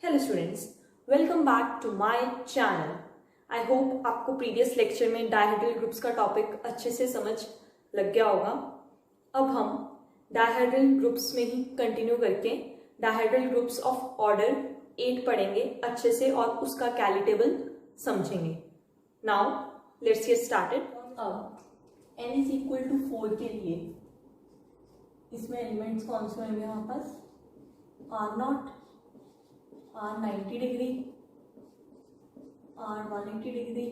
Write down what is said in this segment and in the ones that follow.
Hello students, welcome back to my channel. I hope आपको previous lecture में dihedral groups का topic अच्छे से समझ लग गया होगा। अब हम डायहेड्रल ग्रुप्स में ही कंटिन्यू करके डायहेड्रल ग्रुप्स ऑफ ऑर्डर 8 पढ़ेंगे अच्छे से और उसका कैली टेबल समझेंगे। Now let's get started. अब n इज इक्वल टू 4 के लिए इसमें एलिमेंट्स कौन से होंगे हमारे पास? R0, R90 degree, R180 degree,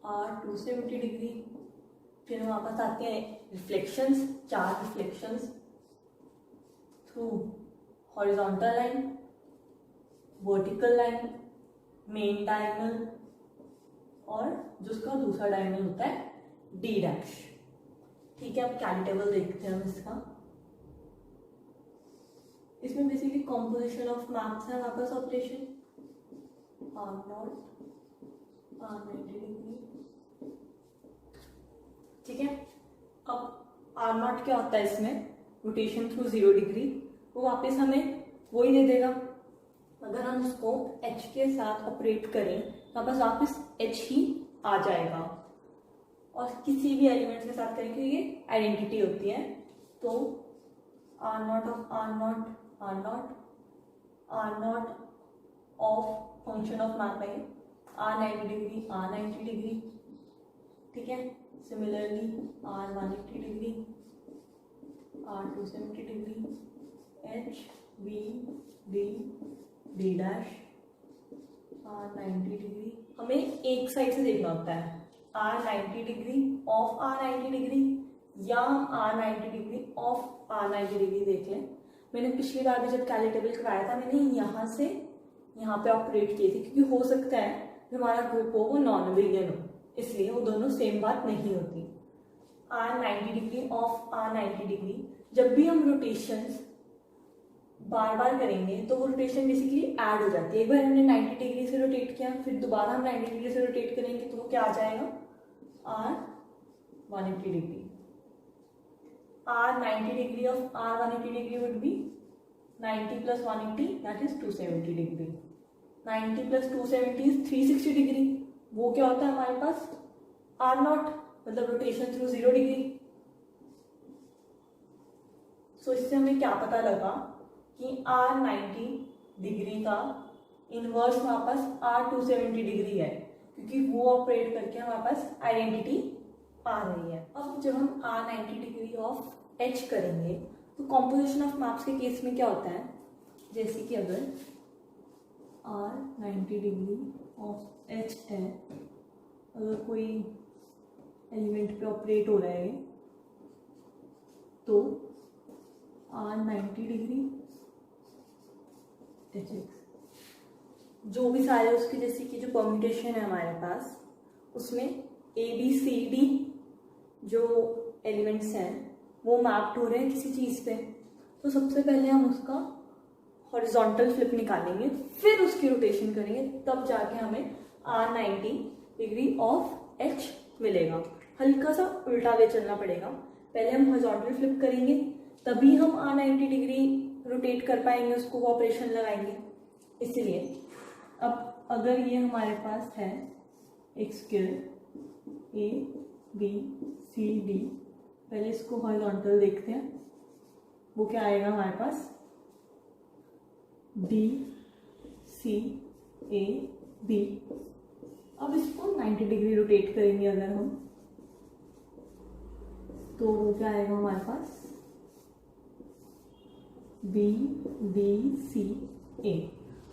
R270 degree. फिर हमारे पास आते हैं reflections, 4 reflections through horizontal line, vertical line, main diagonal और जिसका दूसरा डायगोनल होता है D डैश। ठीक है, अब कैली टेबल देखते हैं हम इसका। इसमें बेसिकली कॉम्पोजिशन ऑफ मैप्स है हमारे पास। Operation R0, R90 degree. ठीक है, अब R0 क्या होता है इसमें? Rotation through 0 degree. वो वापस हमें वही दे देगा। अगर हम उसको H के साथ ऑपरेट करें तो बस वापस H ही आ जाएगा। और किसी भी एलिमेंट के साथ करेंगे ये आइडेंटिटी होती है। तो R0 of R0 of function of map है R90 डिग्री, R90 डिग्री। ठीक है, similarly R180 degree, R270 degree, H, B, D dash, R90 degree. हमें एक साइड से देखना होता है R90 degree of R90 degree या R90 degree of R90 degree देख लें। मैंने पिछली बार भी जब कैली टेबल कराया था मैंने यहाँ से यहाँ पे ऑपरेट किए थे, क्योंकि हो सकता है जो हमारा ग्रुप हो वो नॉन अबेलियन हो, इसलिए वो दोनों सेम बात नहीं होती। R90 degree of R90 degree, जब भी हम रोटेशंस बार बार करेंगे तो वो रोटेशन बेसिकली ऐड हो जाती है। एक बार हमने 90 डिग्री से रोटेट किया, फिर दोबारा हम 90 डिग्री से रोटेट करेंगे तो वो क्या आ जाएगा? R180 degree. R90 degree of R180 degree would be 90 plus 180, that is 270 degree. 90 plus 270 is 360 degree. वो क्या होता है हमारे पास? R0, मतलब रोटेशन थ्रू 0 डिग्री। सो इससे हमें क्या पता लगा कि R90 डिग्री का इनवर्स हमारे पास R270 डिग्री है, क्योंकि वो ऑपरेट करके हमारे पास आइडेंटिटी आ रही है। अब जब हम R90 डिग्री ऑफ H करेंगे तो कॉम्पोजिशन ऑफ मैप्स के केस में क्या होता है? जैसे कि अगर R90 डिग्री ऑफ H है, अगर कोई एलिमेंट पे ऑपरेट हो रहा है तो R90 डिग्री HX, जो भी सारे उसके जैसे कि जो परम्यूटेशन है हमारे पास उसमें ABCD जो एलिमेंट्स हैं वो मैप्ड हो रहे हैं किसी चीज़ पे। तो सबसे पहले हम उसका हॉरिजॉन्टल फ्लिप निकालेंगे, फिर उसकी रोटेशन करेंगे, तब जाके हमें R90 डिग्री ऑफ H मिलेगा। हल्का सा उल्टा वे चलना पड़ेगा। पहले हम हॉरिजॉन्टल फ्लिप करेंगे तभी हम R90 डिग्री रोटेट कर पाएंगे, उसको ऑपरेशन लगाएंगे। इसलिए अब अगर ये हमारे पास है एक स्क्वायर ABCD, पहले इसको हॉरिजॉन्टल देखते हैं, वो क्या आएगा हमारे पास? DCAB। अब इसको 90 डिग्री रोटेट करेंगे अगर हम, तो वो क्या आएगा हमारे पास? BDCA।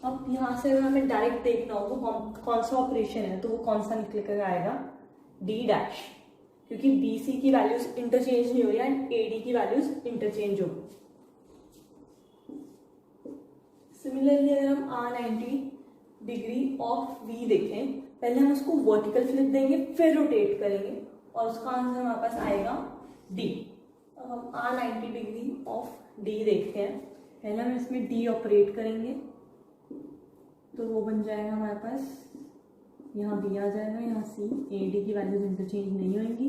अब यहाँ से अगर हमें डायरेक्ट देखना हो तो कौन सा ऑपरेशन है, तो वो कौन सा निकल कर आएगा? D डैश, क्योंकि BC की वैल्यूज इंटरचेंज नहीं हो रही एंड AD की वैल्यूज इंटरचेंज हो। सिमिलरली अगर हम R90 डिग्री ऑफ V देखें, पहले हम उसको वर्टिकल फ्लिप देंगे फिर रोटेट करेंगे और उसका आंसर हमारे पास आएगा D। अब हम R90 डिग्री ऑफ D देखते हैं। पहले हम इसमें D ऑपरेट करेंगे तो वो बन जाएगा हमारे पास, यहाँ B आ जाएगा, यहाँ C, AD की वैल्यूज इंटरचेंज नहीं होंगी।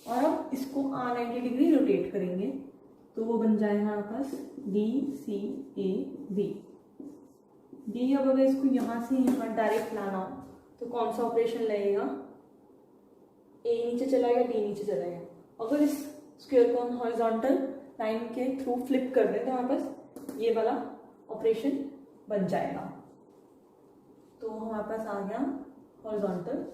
और अब इसको R90 डिग्री रोटेट करेंगे तो वो बन जाएगा हमारे पास DCAB। डी अब अगर इसको यहाँ से यहाँ डायरेक्ट लाना हो तो कौन सा ऑपरेशन लगेगा, ए नीचे चलाएगा, डी नीचे चलाएगा। अगर इस स्क्वायर को हम हॉरिजॉन्टल लाइन के थ्रू फ्लिप कर दें तो हमारे पास ये वाला ऑपरेशन बन जाएगा। तो हमारे पास आ गया हॉरिजॉन्टल।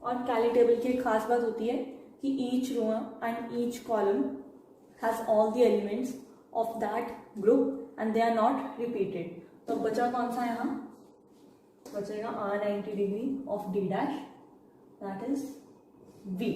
और कैली टेबल की एक खास बात होती है कि each row and each column has all the elements of that group and they are not repeated. तो बचा कौन सा यहाँ, बचेगा R90 degree of D dash, that is V।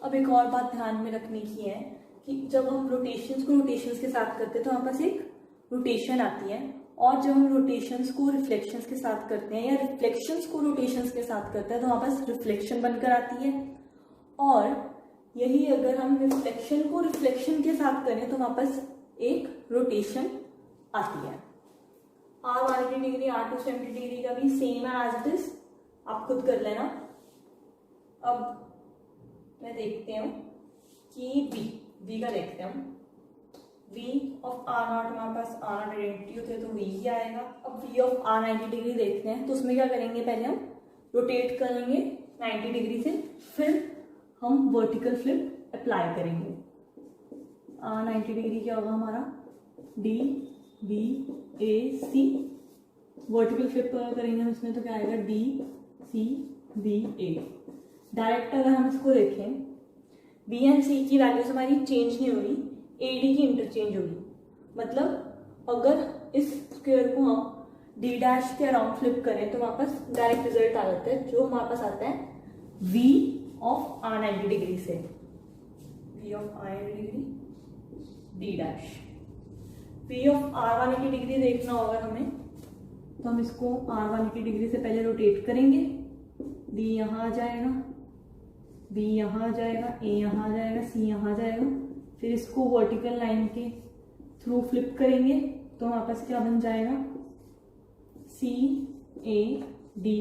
अब एक और बात ध्यान में रखने की है कि जब हम रोटेशंस को रोटेशंस के साथ करते हैं तो हमारे पास एक रोटेशन आती है, और जब हम रोटेशंस को रिफ्लेक्शंस के साथ करते हैं या रिफ्लेक्शंस को रोटेशंस के साथ करते हैं तो हमारे पास रिफ्लेक्शन बनकर आती है। और यही अगर हम रिफ्लेक्शन को रिफ्लेक्शन के साथ करें तो हमारे पास एक रोटेशन आती है। R180 डिग्री R270 डिग्री का भी सेम है एज इट इज, आप खुद कर लेना। अब मैं देखते हूँ कि V का देखते हैं हम। V ऑफ R0 हमारे पास R0 आइडेंटिटी होती है तो V ही आएगा। अब V ऑफ R90 डिग्री देखते हैं तो उसमें क्या करेंगे, पहले हम रोटेट करेंगे 90 डिग्री से, फिर हम वर्टिकल फ्लिप अप्लाई करेंगे। R90 डिग्री क्या होगा हमारा, D B A C। Vertical flip करेंगे हम इसमें तो क्या आएगा, D C B A। Direct अगर हम इसको देखें B एंड C की वैल्यूज हमारी चेंज नहीं हो रही, AD की इंटरचेंज होगी। मतलब अगर इस स्क्वायर को हम D डैश के अराउंड फ्लिप करें तो हमारे पास डायरेक्ट रिजल्ट आ जाता है, जो हमारे पास आता है V ऑफ R90 डिग्री से, V of R90 degree D dash. V of R180 degree देखना होगा हमें तो हम इसको R180 डिग्री से पहले रोटेट करेंगे, D यहाँ आ जाएगा, B यहाँ आ जाएगा, A यहाँ आ जाएगा, C यहाँ आ जाएगा। फिर इसको वर्टिकल लाइन के थ्रू फ्लिप करेंगे तो हमारे पास क्या बन जाएगा, C A D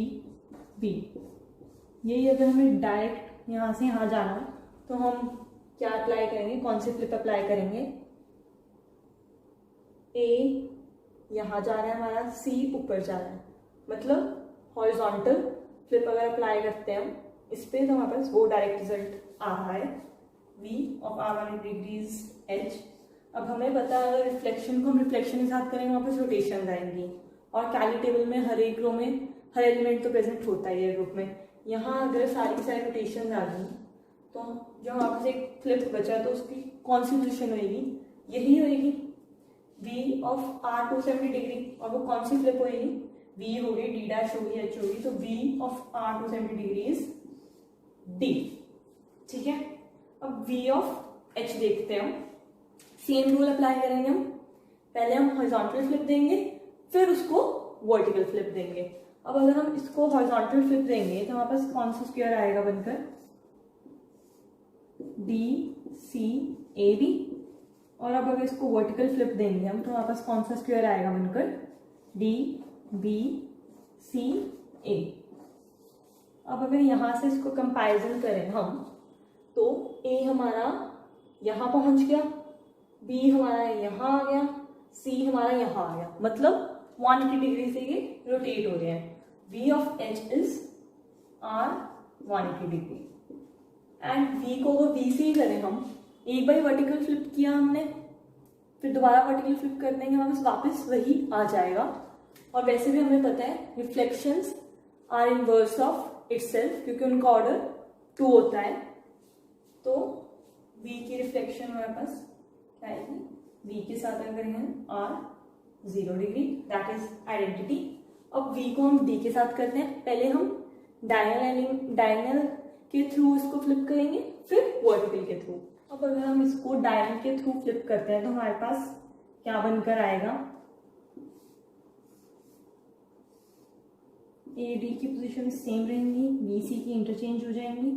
B। यही अगर हमें डायरेक्ट यहाँ से यहाँ जाना हो तो हम क्या अप्लाई करेंगे, कौन से फ्लिप अप्लाई करेंगे, A यहाँ जा रहा है हमारा, C ऊपर जा रहा है, मतलब हॉरिजॉन्टल फ्लिप अगर अप्लाई करते हैं हम इस पे तो हमारे पास वो डायरेक्ट रिजल्ट आ रहा है, V of R180 degrees H। अब हमें पता है अगर रिफ्लेक्शन को हम रिफ्लेक्शन के साथ करेंगे वहाँ पर रोटेशन आएंगी, और कैली टेबल में हर एक रो में हर एलिमेंट तो प्रेजेंट होता ही है ग्रुप में। यहाँ अगर सारी रोटेशन आ गई तो जो हमारे पास एक फ्लिप बचा तो उसकी कौन सी पोजिशन होगी, यही होगी V ऑफ R270 डिग्री। और वो कौन सी फ्लिप होगी, V होगी, D डैश होगी, H होगी, तो V of R270 degree is D। ठीक है, अब V ऑफ H देखते हैं हम। सेम रूल अप्लाई करेंगे हम, पहले हम हॉरिजॉन्टल फ्लिप देंगे फिर उसको वर्टिकल फ्लिप देंगे। अब अगर हम इसको हॉरिजॉन्टल फ्लिप देंगे तो हमारे पास कौन सा स्क्वायर आएगा बनकर, D C A B। और अब अगर इसको वर्टिकल फ्लिप देंगे हम तो हमारे पास कौन सा स्क्वायर आएगा बनकर, D B C A। अब अगर यहाँ से इसको कंपैरिजन करें हम तो A हमारा यहाँ पहुंच गया, B हमारा यहाँ आ गया, C हमारा यहाँ आ गया, मतलब 180 डिग्री से ये रोटेट हो रहे हैं। V of H is R180 degree and V को अगर V से ही करें हम, एक बार वर्टिकल फ्लिप किया हमने फिर दोबारा वर्टिकल फ्लिप कर देंगे, हमें वापस वही आ जाएगा। और वैसे भी हमें पता है reflections are inverse of itself, क्योंकि उनका ऑर्डर 2 होता है। तो V की रिफ्लेक्शन हमारे पास क्या आएगी, V के साथ अगर करेंगे R0 degree, that is identity. अब V को हम D के साथ करते हैं, पहले हम डायगोनल के थ्रू इसको फ्लिप करेंगे फिर वर्टिकल के थ्रू। अब अगर हम इसको डायगोनल के थ्रू फ्लिप करते हैं तो हमारे पास क्या बनकर आएगा, AD की पोजीशन सेम रहेंगी, BC की इंटरचेंज हो जाएंगी।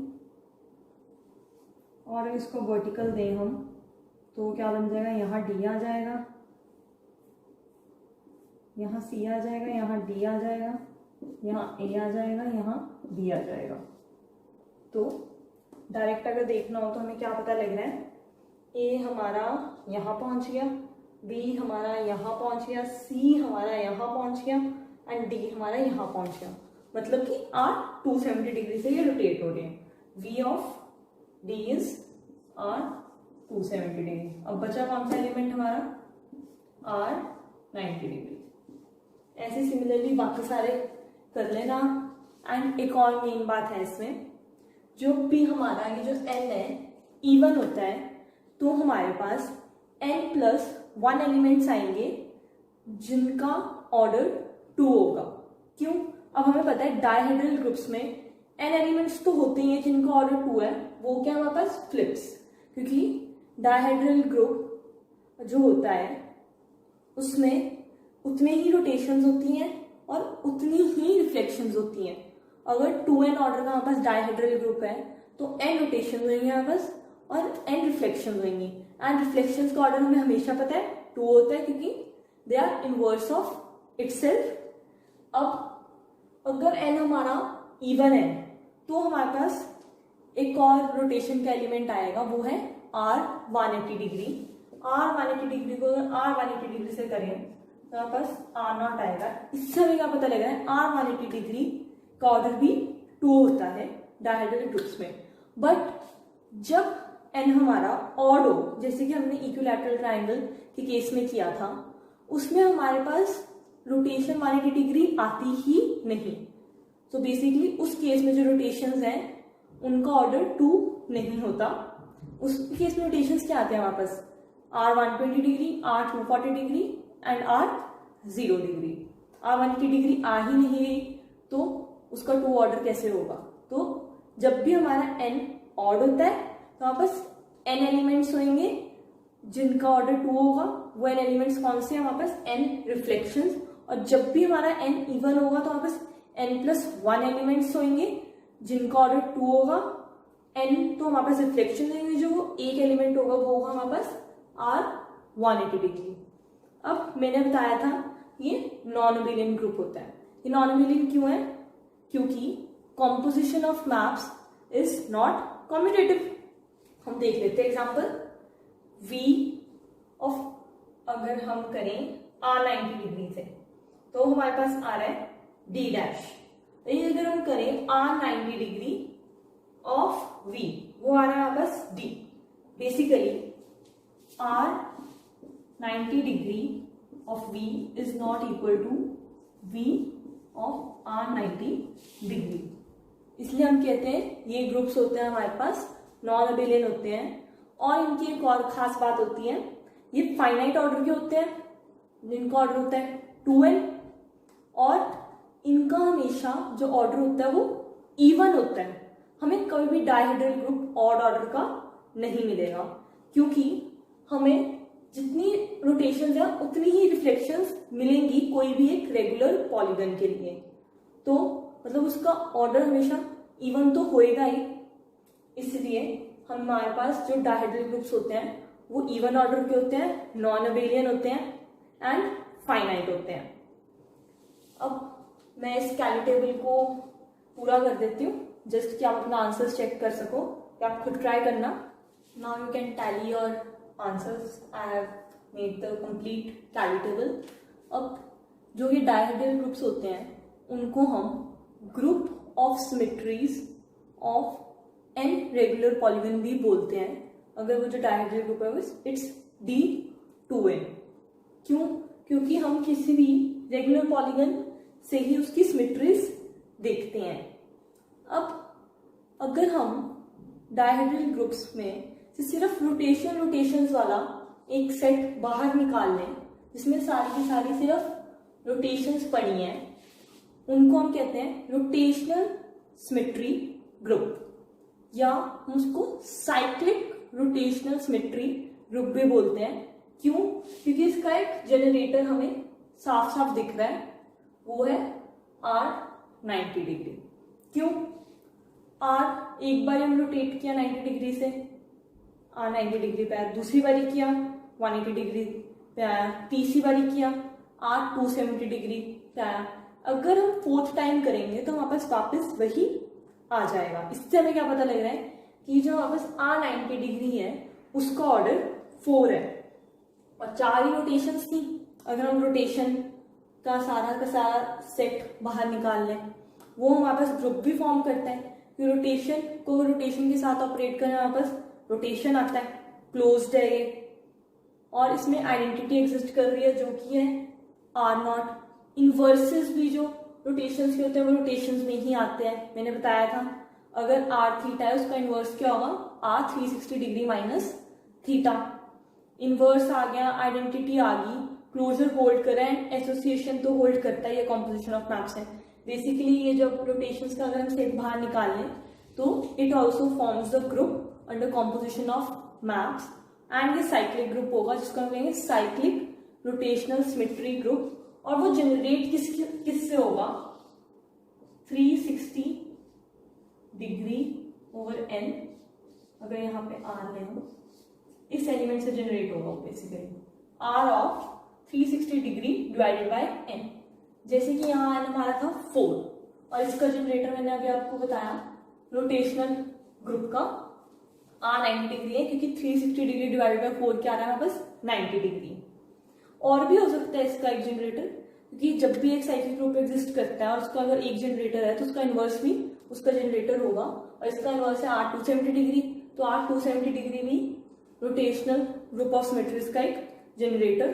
और अगर इसको वर्टिकल दें हम तो क्या बन जाएगा, यहाँ D आ जाएगा, यहाँ C आ जाएगा, यहाँ D आ जाएगा, यहाँ A आ जाएगा, यहाँ B आ जाएगा। तो डायरेक्ट अगर देखना हो तो हमें क्या पता लग रहा है, A हमारा यहाँ पहुँच गया, बी हमारा यहाँ पहुंच गया, सी हमारा यहाँ पहुंच गया एंड डी हमारा यहाँ पहुंच गया। मतलब कि आर 270 डिग्री से ये रोटेट हो रहे हैं। V of d is r 270 degree. अब बचा कौन सा एलिमेंट हमारा, आर 90 डिग्री। ऐसे सिमिलरली बाकी सारे कर लेना। एंड एक और मेन बात है इसमें, जो भी हमारा ये जो n है इवन होता है तो हमारे पास n+1 एलिमेंट्स आएंगे जिनका ऑर्डर 2 होगा। क्यों? अब हमें पता है डायहेड्रल ग्रुप्स में n एलिमेंट्स तो होते ही हैं जिनका ऑर्डर 2 है, वो क्या हमारे पास फ्लिप्स, क्योंकि डायहेड्रल ग्रुप जो होता है उसमें उतने ही रोटेशंस होती हैं और उतनी ही रिफ्लेक्शंस होती हैं। अगर 2n ऑर्डर का हमारे पास डायहेड्रल ग्रुप है तो n रोटेशन होंगे हमारे पास और n रिफ्लेक्शन होंगी। एंड रिफ्लेक्शंस का ऑर्डर हमें हमेशा पता है 2 होता है, क्योंकि they are inverse of itself. अब अगर n हमारा इवन है तो हमारे पास एक और रोटेशन का एलिमेंट आएगा, वो है r 180 डिग्री। r 180 डिग्री को r 180 डिग्री से करें तो हमारे पास r0 आएगा। इससे हमें क्या पता लग रहा है, r 180 डिग्री का ऑर्डर भी 2 होता है डायहेड्रल ग्रुप्स में। बट जब n हमारा ऑड हो, जैसे कि हमने इक्विलैटरल ट्रायंगल के केस में किया था, उसमें हमारे पास रोटेशन 180 डिग्री आती ही नहीं। तो बेसिकली उस केस में जो रोटेशंस हैं उनका ऑर्डर 2 नहीं होता। उस केस में रोटेशंस क्या आते हैं हमारे पास, r 120 degree, r 240 degree and r 0 degree. r 180 degree आ ही नहीं रही तो उसका 2 ऑर्डर कैसे होगा। तो जब भी हमारा n ऑड होता है तो हमारे पास n एलिमेंट्स होंगे जिनका ऑर्डर 2 होगा। वो n एलिमेंट्स कौन से हैं, हमारे पास n रिफ्लेक्शंस। और जब भी हमारा n इवन होगा तो हमारे पास n+1 एलिमेंट्स होंगे जिनका ऑर्डर 2 होगा। n तो हमारे पास रिफ्लेक्शन होंगे, जो एक एलिमेंट होगा वो होगा हमारे पास r 180 डिग्री। अब मैंने बताया था ये नॉन अबेलियन ग्रुप होता है। ये नॉन अबेलियन क्यों है, क्योंकि composition of maps is not commutative. हम देख लेते हैं एग्जांपल। v ऑफ अगर हम करें r 90 डिग्री से तो हमारे पास आ रहा है d डैश। तो ये अगर हम करें r 90 डिग्री ऑफ v, वो आ रहा है हमारे पास d। Basically r 90 degree of v is not equal to v of r 90 degree. इसलिए हम कहते हैं ये ग्रुप्स होते हैं हमारे पास नॉन अबेलियन होते हैं। और इनकी एक और खास बात होती है, ये फाइनाइट ऑर्डर के होते हैं जिनका ऑर्डर होता है 2n, और इनका हमेशा जो ऑर्डर होता है वो इवन होता है। हमें कभी भी डायहेड्रल ग्रुप ऑड ऑर्डर का नहीं मिलेगा, क्योंकि हमें जितनी रोटेशंस है उतनी ही रिफ्लेक्शंस मिलेंगी कोई भी एक रेगुलर पॉलीगन के लिए। तो मतलब उसका ऑर्डर हमेशा इवन तो होएगा ही। इसलिए हमारे पास जो डायहेड्रल ग्रुप्स होते हैं वो इवन ऑर्डर के होते हैं, नॉन अबेलियन होते हैं एंड फाइनाइट होते हैं। अब मैं इस कैली टेबल को पूरा कर देती हूँ, जस्ट कि आप अपना आंसर्स चेक कर सको, कि आप खुद ट्राई करना। Now you can tally your answers. I have made the complete Cayley table. अब जो ये डायहेड्रल ग्रुप्स होते हैं उनको हम group of symmetries of n regular polygon भी बोलते हैं। अगर वो जो डायहेड्रल ग्रुप है इट्स D2n। क्यों? क्योंकि हम किसी भी रेगुलर पॉलीगन से ही उसकी सिमेट्रीज देखते हैं। अब अगर हम डायहेड्रल ग्रुप्स में से सिर्फ रोटेशंस वाला एक सेट बाहर निकाल लें जिसमें सारी की सारी सिर्फ रोटेशंस पड़ी हैं, उनको हम कहते हैं रोटेशनल सिमेट्री ग्रुप, या हम उसको साइक्लिक रोटेशनल सिमेट्री ग्रुप भी बोलते हैं। क्यों? क्योंकि इसका एक जनरेटर हमें साफ साफ दिख रहा है, वो है r 90 डिग्री। क्यों? r एक बार हम रोटेट किया 90 डिग्री से, r 90 डिग्री पे आया, दूसरी बारी किया 180 डिग्री पे आया, तीसरी बारी किया r 270 डिग्री पे आया। अगर हम फोर्थ टाइम करेंगे तो हमारे पास वापस वही आ जाएगा। इससे हमें क्या पता लग रहा है कि जो हमारे पास r 90 डिग्री है उसका ऑर्डर 4 है। और 4 ही रोटेशंस थी। अगर हम रोटेशन का सारा सेट बाहर निकाल लें, वो हमारे पास ग्रुप भी फॉर्म करता है कि रोटेशन को रोटेशन के साथ ऑपरेट करने हमारे पास रोटेशन आता है, क्लोज्ड है ये, और इसमें आइडेंटिटी एग्जिस्ट कर रही है जो कि है R0। इनवर्सेस भी जो रोटेशंस के होते हैं वो रोटेशंस में ही आते हैं। मैंने बताया था अगर R थीटा है उसका इनवर्स क्या होगा, R 360 degree minus theta. Inverse आ गया, आइडेंटिटी आ गई, क्लोजर होल्ड कर रहा है, एसोसिएशन तो होल्ड करता है, ये कॉम्पोजिशन ऑफ मैप्स है। बेसिकली ये जब रोटेशंस का अगर हम सेट बाहर निकालें तो it also forms the group under composition of maps, and ये साइक्लिक ग्रुप होगा जिसको हम कहेंगे साइक्लिक रोटेशनल सिमेट्री ग्रुप। और वो जनरेट किससे होगा, 360 डिग्री ओवर n, अगर यहाँ पे R ले लो, इस एलिमेंट से जनरेट होगा basically R of 360 degree divided by n। जैसे कि यहाँ n हमारा था 4, और इसका जनरेटर मैंने अभी आपको बताया रोटेशनल ग्रुप का R 90 डिग्री है, क्योंकि 360 डिग्री डिवाइडेड बाय 4 क्या आ रहा है बस 90 डिग्री। और भी हो सकता है इसका एक जनरेटर, क्योंकि जब भी एक साइक्लिक ग्रुप एग्जिस्ट करता है और उसका अगर एक जनरेटर है तो उसका इनवर्स भी उसका जनरेटर होगा, और इसका इनवर्स है R 270 डिग्री, तो R 270 डिग्री भी रोटेशनल ग्रुप ऑफ सिमेट्रीज का एक जनरेटर